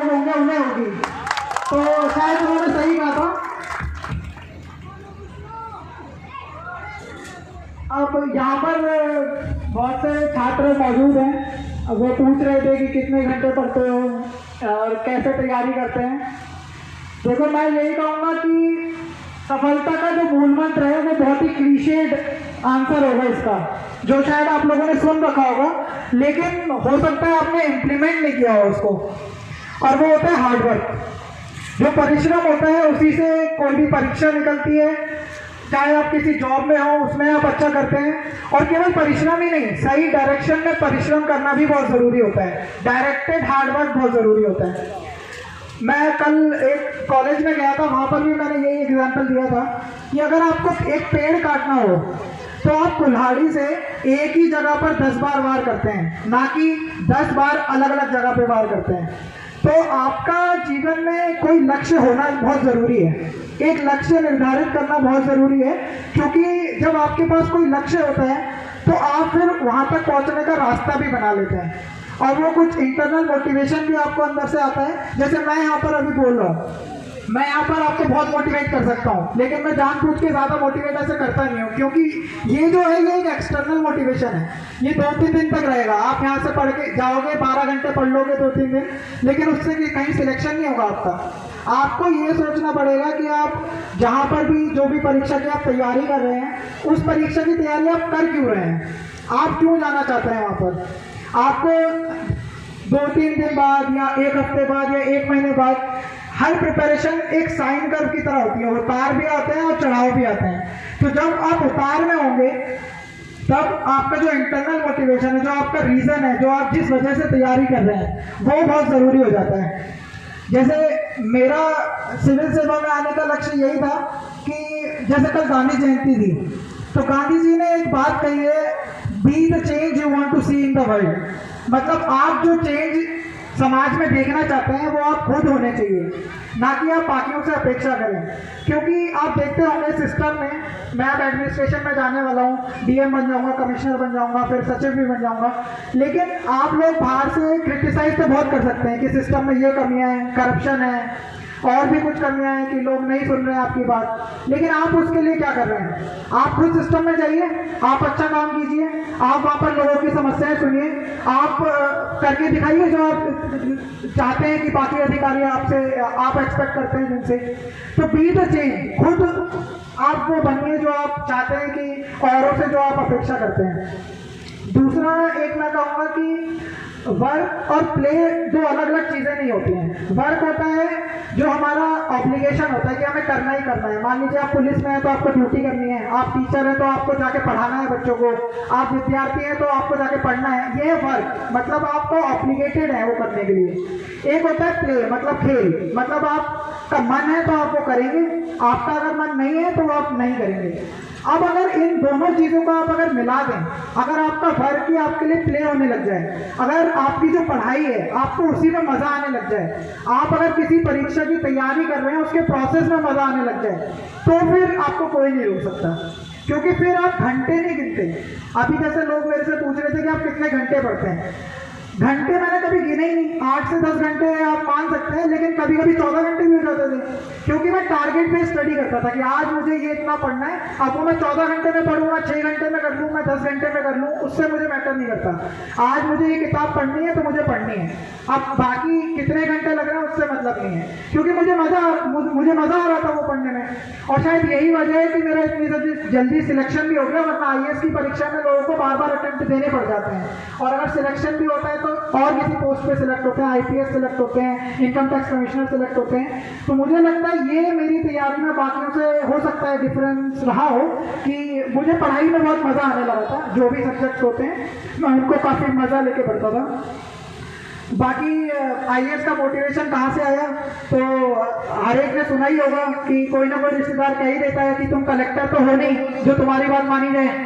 होंगे उन्हें होगी। तो शायद उन्होंने सही कहा था। अब यहाँ पर बहुत से छात्र मौजूद हैं। अब वो पूछ रहे थे कि कितने घंटे पढ़ते हो और कैसे तैयारी करते हैं। देखो, मैं यही कहूँगा कि सफलता का जो मूल मंत्र है वो बहुत ही क्लीशेड आंसर होगा इसका, जो शायद आप लोगों ने सुन रखा होगा, लेकिन हो सकता है आपने इम्प्लीमेंट नहीं किया हो उसको, और वो होता है हार्डवर्क। जो परिश्रम होता है उसी से कोई भी परीक्षा निकलती है। चाहे आप किसी जॉब में हो, उसमें आप अच्छा करते हैं। और केवल परिश्रम ही नहीं, सही डायरेक्शन में परिश्रम करना भी बहुत ज़रूरी होता है। डायरेक्टेड हार्डवर्क बहुत ज़रूरी होता है। मैं कल एक कॉलेज में गया था, वहाँ पर भी मैंने यही एग्जाम्पल दिया था कि अगर आपको एक पेड़ काटना हो तो आप कुल्हाड़ी से एक ही जगह पर 10 बार वार करते हैं, ना कि 10 बार अलग अलग जगह पे वार करते हैं। तो आपका जीवन में कोई लक्ष्य होना बहुत ज़रूरी है। एक लक्ष्य निर्धारित करना बहुत ज़रूरी है, क्योंकि जब आपके पास कोई लक्ष्य होता है तो आप फिर वहाँ तक पहुँचने का रास्ता भी बना लेते हैं, और वो कुछ इंटरनल मोटिवेशन भी आपको अंदर से आता है। जैसे मैं यहाँ पर अभी बोल रहा हूँ, मैं यहाँ पर आपको बहुत मोटिवेट कर सकता हूँ, लेकिन मैं जानबूझ के ज़्यादा मोटिवेट ऐसे करता नहीं हूँ, क्योंकि ये जो है ये एक एक्सटर्नल मोटिवेशन है। ये 2-3 दिन तक रहेगा। आप यहाँ से पढ़ के जाओगे, 12 घंटे पढ़ लोगे 2-3 दिन, लेकिन उससे कहीं सिलेक्शन नहीं होगा आपका। आपको ये सोचना पड़ेगा कि आप जहाँ पर भी जो भी परीक्षा की आप तैयारी कर रहे हैं, उस परीक्षा की तैयारी आप कर क्यों रहे हैं, आप क्यों जाना चाहते हैं वहाँ पर। आपको 2-3 दिन बाद या 1 हफ्ते बाद या 1 महीने बाद हर प्रिपरेशन एक साइन कर्व की तरह होती है। उतार भी आते हैं और चढ़ाव भी आते हैं। तो जब आप उतार में होंगे तब आपका जो इंटरनल मोटिवेशन है, जो आपका रीज़न है, जो आप जिस वजह से तैयारी कर रहे हैं, वो बहुत ज़रूरी हो जाता है। जैसे मेरा सिविल सेवा में आने का लक्ष्य यही था कि जैसे कल गांधी जयंती थी, तो गांधी जी ने एक बात कही है, be the change you want to see in the world. मतलब आप जो चेंज समाज में देखना चाहते हैं वो आप खुद होने चाहिए, ना कि आप बाकियों से अपेक्षा करें। क्योंकि आप देखते होंगे सिस्टम में, मैं अब एडमिनिस्ट्रेशन में जाने वाला हूँ, डीएम बन जाऊँगा, कमिश्नर बन जाऊँगा, फिर सचिव भी बन जाऊँगा, लेकिन आप लोग बाहर से क्रिटिसाइज तो बहुत कर सकते हैं कि सिस्टम में ये कमियाँ हैं, करप्शन है, और भी कुछ कमियां हैं कि लोग नहीं सुन रहे हैं आपकी बात, लेकिन आप उसके लिए क्या कर रहे हैं। आप खुद सिस्टम में जाइए, आप अच्छा काम कीजिए, आप वहाँ पर लोगों की समस्याएं सुनिए, आप करके दिखाइए जो आप चाहते हैं कि बाकी अधिकारी आपसे आप एक्सपेक्ट करते हैं जिनसे। तो बी द चेंज, खुद आप वो बनिए जो आप चाहते हैं कि औरों से जो आप अपेक्षा करते हैं। दूसरा एक मैं कहूँगा कि वर्क और प्ले दो अलग अलग चीज़ें नहीं होती हैं। वर्क होता है जो हमारा ऑब्लिगेशन होता है कि हमें करना ही करना है। मान लीजिए आप पुलिस में हैं तो आपको ड्यूटी करनी है, आप टीचर हैं तो आपको जाके पढ़ाना है बच्चों को, आप विद्यार्थी हैं तो आपको जाके पढ़ना है। ये है वर्क, मतलब आपको ऑब्लिगेटेड है वो करने के लिए। एक होता है प्ले, मतलब खेल, मतलब आपका मन है तो आप वो करेंगे, आपका अगर मन नहीं है तो आप नहीं करेंगे। अब अगर इन दोनों चीज़ों को आप अगर मिला दें, अगर आपका वर्क ही आपके लिए प्ले होने लग जाए, अगर आपकी जो पढ़ाई है आपको उसी में मज़ा आने लग जाए, आप अगर किसी परीक्षा की तैयारी कर रहे हैं उसके प्रोसेस में मज़ा आने लग जाए, तो फिर आपको कोई नहीं रोक सकता, क्योंकि फिर आप घंटे नहीं गिनते। अभी जैसे लोग मेरे से पूछ रहे थे कि आप कितने घंटे पढ़ते हैं, घंटे मैंने कभी गिने ही नहीं। 8 से 10 घंटे आप मान सकते हैं, लेकिन कभी कभी 14 घंटे भी हो जाते थे, क्योंकि मैं टारगेट पे स्टडी करता था कि आज मुझे ये इतना पढ़ना है। अब वो मैं 14 घंटे में पढ़ूंगा, 6 घंटे में कर लूँ, मैं 10 घंटे में कर लूँ, उससे मुझे मैटर नहीं करता। आज मुझे ये किताब पढ़नी है तो मुझे पढ़नी है। अब बाकी कितने घंटे लग रहे हैं उससे मतलब नहीं है, क्योंकि मुझे मज़ा आ रहा था वो पढ़ने में। और शायद यही वजह है कि मेरा इतनी जल्दी सिलेक्शन भी हो गया, वरना IAS की परीक्षा में लोगों को बार बार अटेम्प्ट देने पड़ जाते हैं, और अगर सिलेक्शन भी होता है तो और किसी पोस्ट पे सिलेक्ट होते हैं, IPS सिलेक्ट होते हैं, इनकम टैक्स कमिश्नर सिलेक्ट होते हैं। तो मुझे लगता है ये मेरी तैयारी में बाकियों से हो सकता है डिफरेंस रहा हो कि मुझे पढ़ाई में बहुत मज़ा आने लगा था। जो भी सब्जेक्ट्स होते हैं मैं उनको काफ़ी मज़ा लेके पढ़ता था। बाकी IAS का मोटिवेशन कहाँ से आया, तो हर एक ने सुना ही होगा कि कोई ना कोई रिश्तेदार कह ही देता है कि तुम कलेक्टर तो हो नहीं जो तुम्हारी बात मानी जाए।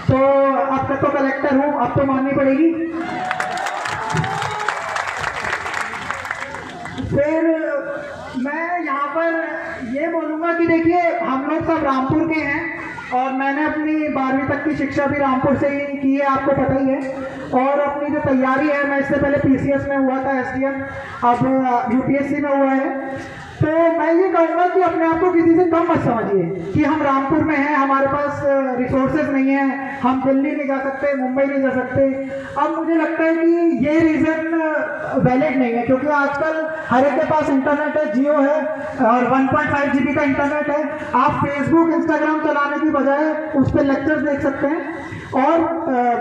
तो अब तक तो कलेक्टर हूँ, अब तो माननी पड़ेगी। फिर मैं यहाँ पर ये बोलूँगा कि देखिए, हम लोग सब रामपुर के हैं और मैंने अपनी 12वीं तक की शिक्षा भी रामपुर से ही की है, आपको पता ही है। और अपनी जो तैयारी है, मैं इससे पहले PCS में हुआ था SDM, अब UPSC में हुआ है। तो मैं ये कहूँगा कि अपने आप को किसी से कम मत समझिए कि हम रामपुर में हैं, हमारे पास रिसोर्सेज नहीं है, हम दिल्ली नहीं जा सकते, मुंबई नहीं जा सकते। अब मुझे लगता है कि ये रीज़न वैलिड नहीं है, क्योंकि आजकल हर एक के पास इंटरनेट है, जियो है और 1.5 GB का इंटरनेट है। आप फेसबुक इंस्टाग्राम चलाने की बजाय उस पर लेक्चर्स देख सकते हैं। और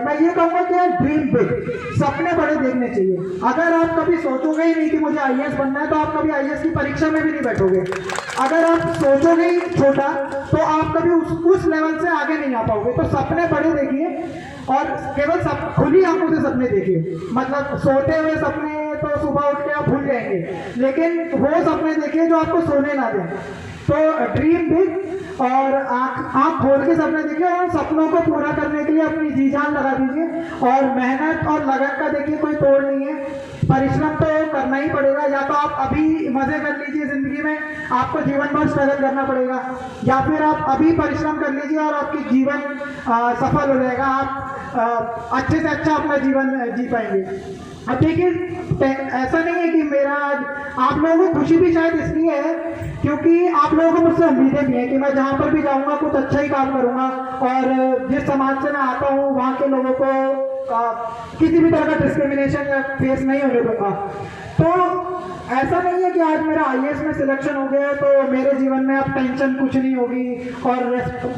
मैं ये कहूँगा कि ड्रीम बिग, सपने बड़े देखने चाहिए। अगर आप कभी सोचोगे ही नहीं कि मुझे IAS बनना है, तो आप कभी IAS की परीक्षा में भी नहीं बैठोगे। अगर आप सोचोगे ही छोटा, तो आप कभी उस लेवल से आगे नहीं आ पाओगे। तो सपने बड़े देखिए और केवल खुली आंखों से सपने देखिए। मतलब सोते हुए सपने तो सुबह उठ के आप भूल जाएंगे, लेकिन वो सपने देखिए जो आपको सोने ना दें। तो ड्रीम बिग और आँख खोल के सपने देखिए और सपनों को पूरा करने के लिए अपनी जी जान लगा दीजिए। और मेहनत और लगन का देखिए कोई तोड़ नहीं है, परिश्रम तो करना ही पड़ेगा। या तो आप अभी मजे कर लीजिए जिंदगी में, आपको जीवन भर स्ट्रगल करना पड़ेगा, या फिर आप अभी परिश्रम कर लीजिए और आपकी जीवन सफल हो जाएगा। आप अच्छे से अच्छा अपना जीवन जी पाएंगे। अब देखिए, ऐसा नहीं है कि मेरा आप लोगों को खुशी भी शायद इसलिए है क्योंकि आप लोगों को मुझसे उम्मीदें भी हैं कि मैं जहाँ पर भी जाऊँगा कुछ अच्छा ही काम करूँगा और जिस समाज से मैं आता हूँ वहाँ के लोगों को किसी भी तरह का डिस्क्रिमिनेशन या फेस नहीं होने दूंगा। तो ऐसा नहीं है कि आज मेरा IAS में सिलेक्शन हो गया तो मेरे जीवन में अब टेंशन कुछ नहीं होगी, और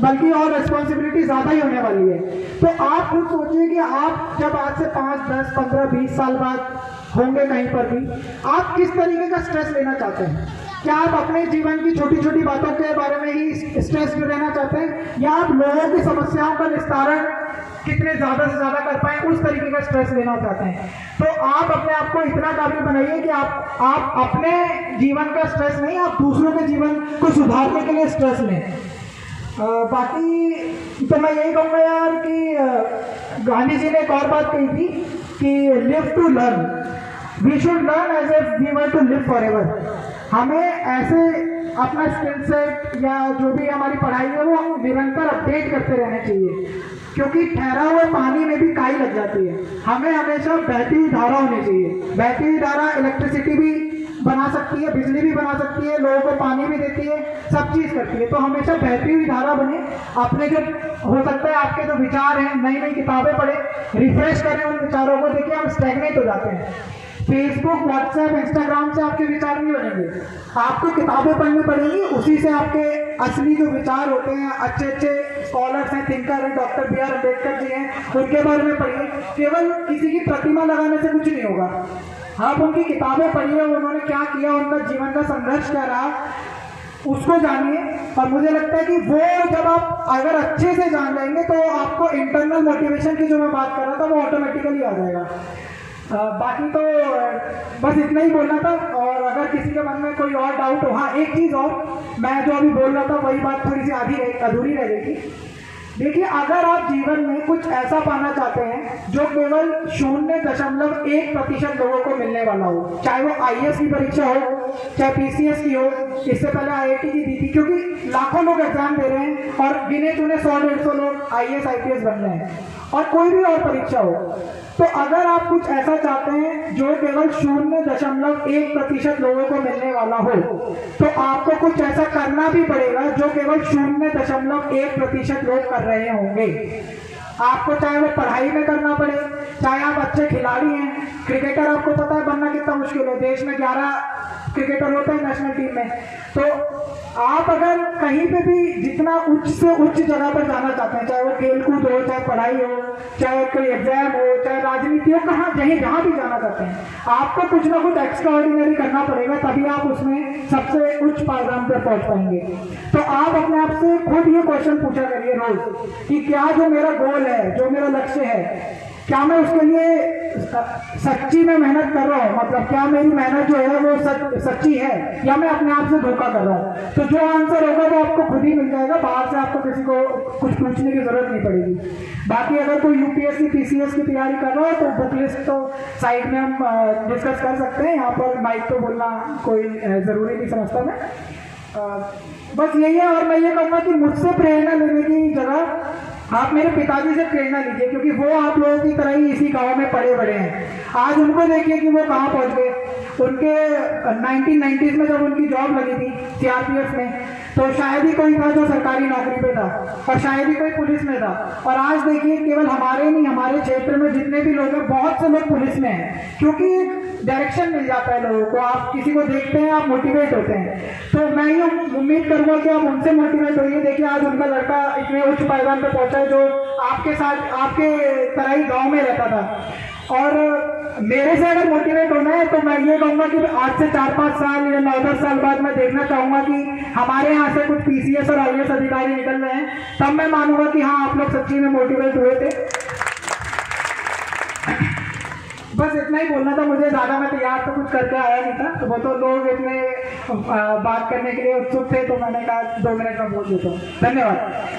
बल्कि और रिस्पॉन्सिबिलिटी ज़्यादा ही होने वाली है। तो आप खुद सोचिए कि आप जब आज से 5, 10, 15, 20 साल बाद होंगे कहीं पर भी, आप किस तरीके का स्ट्रेस लेना चाहते हैं? क्या आप अपने जीवन की छोटी छोटी बातों के बारे में ही स्ट्रेस में रहना चाहते हैं, या आप लोगों की समस्याओं का निस्तारण कितने ज़्यादा से ज़्यादा कर पाए उस तरीके का स्ट्रेस लेना चाहते हैं? तो आप अपने आप को इतना काबिल बनाइए कि आप अपने जीवन का स्ट्रेस नहीं, आप दूसरों के जीवन को सुधारने के लिए स्ट्रेस लें। बाकी तो मैं यही कहूँगा यार कि गांधी जी ने एक और बात कही थी कि live to learn, we should learn as if we want to live forever. हमें ऐसे अपना स्किल सेट या जो भी हमारी पढ़ाई है वो निरंतर अपडेट करते रहना चाहिए, क्योंकि ठहरा हुआ पानी में भी काई लग जाती है। हमें हमेशा बहती हुई धारा होनी चाहिए। बहती हुई धारा इलेक्ट्रिसिटी भी बना सकती है, बिजली भी बना सकती है, लोगों को पानी भी देती है, सब चीज़ करती है। तो हमेशा बहती हुई धारा बने। अपने जो हो सकता है आपके जो विचार हैं, नई नई किताबें पढ़े, रिफ्रेश करें उन विचारों को। देखिए हम स्टैग्नेट हो जाते हैं, फेसबुक, व्हाट्सएप, इंस्टाग्राम से आपके विचार नहीं बनेंगे। आपको किताबें पढ़नी पड़ेंगी, उसी से आपके असली जो विचार होते हैं, अच्छे अच्छे स्कॉलर्स हैं, थिंकर हैं, डॉक्टर BR अम्बेडकर जी हैं, उनके बारे में पढ़िए। केवल किसी की प्रतिमा लगाने से कुछ नहीं होगा। आप उनकी किताबें पढ़िए, उन्होंने क्या किया, उनका जीवन का संघर्ष क्या रहा, उसको जानिए। और मुझे लगता है कि वो जब आप अगर अच्छे से जान जाएंगे तो आपको इंटरनल मोटिवेशन की जो मैं बात कर रहा था वो ऑटोमेटिकली आ जाएगा। बाकी तो बस इतना ही बोलना था। और अगर किसी के मन में कोई और डाउट हो, हाँ एक चीज़ और, मैं जो अभी बोल रहा था वही बात थोड़ी सी अधूरी रह गई थी। देखिए, अगर आप जीवन में कुछ ऐसा पाना चाहते हैं जो केवल 0.1% लोगों को मिलने वाला हो, चाहे वो IAS की परीक्षा हो, चाहे PCS की हो, इससे पहले IIT की दी थी, क्योंकि लाखों लोग एग्जाम दे रहे हैं और गिने चुने 100-150 लोग IAS IPS बन रहे हैं, और कोई भी और परीक्षा हो। तो अगर आप कुछ ऐसा चाहते हैं जो केवल 0.1% लोगों को मिलने वाला हो, तो आपको कुछ ऐसा करना भी पड़ेगा जो केवल 0.1% लोग कर रहे होंगे। आपको चाहे वो पढ़ाई में करना पड़े, चाहे आप अच्छे खिलाड़ी हैं, क्रिकेटर आपको पता है बनना कितना मुश्किल है, देश में 11 क्रिकेटर होते हैं नेशनल टीम में। तो आप अगर कहीं पे भी जितना उच्च से उच्च जगह पर जाना चाहते हैं, चाहे वो खेलकूद हो, चाहे पढ़ाई हो, चाहे कोई एग्जाम हो, चाहे राजनीति हो, जहाँ भी जाना चाहते हैं, आपको कुछ ना कुछ एक्स्ट्रा ऑर्डिनरी करना पड़ेगा, तभी आप उसमें सबसे उच्च पायदान पर पहुंच पाएंगे। तो आप अपने आप से खुद ये क्वेश्चन पूछा करिए रोज कि क्या जो मेरा गोल है, जो मेरा लक्ष्य है, क्या मैं उसके लिए सच्ची में मेहनत कर रहा हूँ? मतलब क्या मेरी मेहनत जो है वो सच्ची है, या मैं अपने आप से धोखा कर रहा हूँ? तो जो आंसर होगा वो आपको खुद ही मिल जाएगा, बाहर से आपको किसी को कुछ पूछने की जरूरत नहीं पड़ेगी। बाकी अगर कोई UPSC PCS की तैयारी कर रहा हो तो बुक लिस्ट तो साइड में हम डिस्कस कर सकते हैं, यहाँ पर माइक तो बोलना कोई ज़रूरी नहीं समझता मैं। बस यही है। और मैं ये कहूँगा कि मुझसे प्रेरणा लेने की जगह आप मेरे पिताजी से प्रेरणा लीजिए, क्योंकि वो आप लोगों की तरह ही इसी गांव में पड़े बड़े हैं। आज उनको देखिए कि वो कहाँ पहुंच गए। उनके 1990s में जब उनकी जॉब लगी थी सीआरपीएफ में, तो शायद ही कोई था जो सरकारी नौकरी पे था, और शायद ही कोई पुलिस में था। और आज देखिए केवल हमारे नहीं, हमारे क्षेत्र में जितने भी लोग हैं, बहुत से लोग पुलिस में हैं, क्योंकि एक डायरेक्शन मिल जाता है लोगों को। आप किसी को देखते हैं, आप मोटिवेट होते हैं। तो मैं ये उम्मीद करूंगा कि आप उनसे मोटिवेट होइए। देखिए आज उनका लड़का इतने उच्च पायदान पे पहुंचा है, जो आपके साथ आपके तरह ही गांव में रहता था। और मेरे से अगर मोटिवेट होना है तो मैं ये कहूंगा कि आज से 4-5 साल या 9-10 साल बाद मैं देखना चाहूंगा कि हमारे यहाँ से कुछ पीसीएस और आईएएस अधिकारी निकल रहे हैं, तब मैं मानूंगा कि हाँ, आप लोग सच्ची में मोटिवेट हुए थे। बस इतना ही बोलना था मुझे, ज्यादा मैं तैयार तो कुछ करके आया नहीं था। तो वो तो लोग इतने बात करने के लिए उत्सुक थे, तो मैंने कहा 2 मिनट में बोल देता हूँ। धन्यवाद।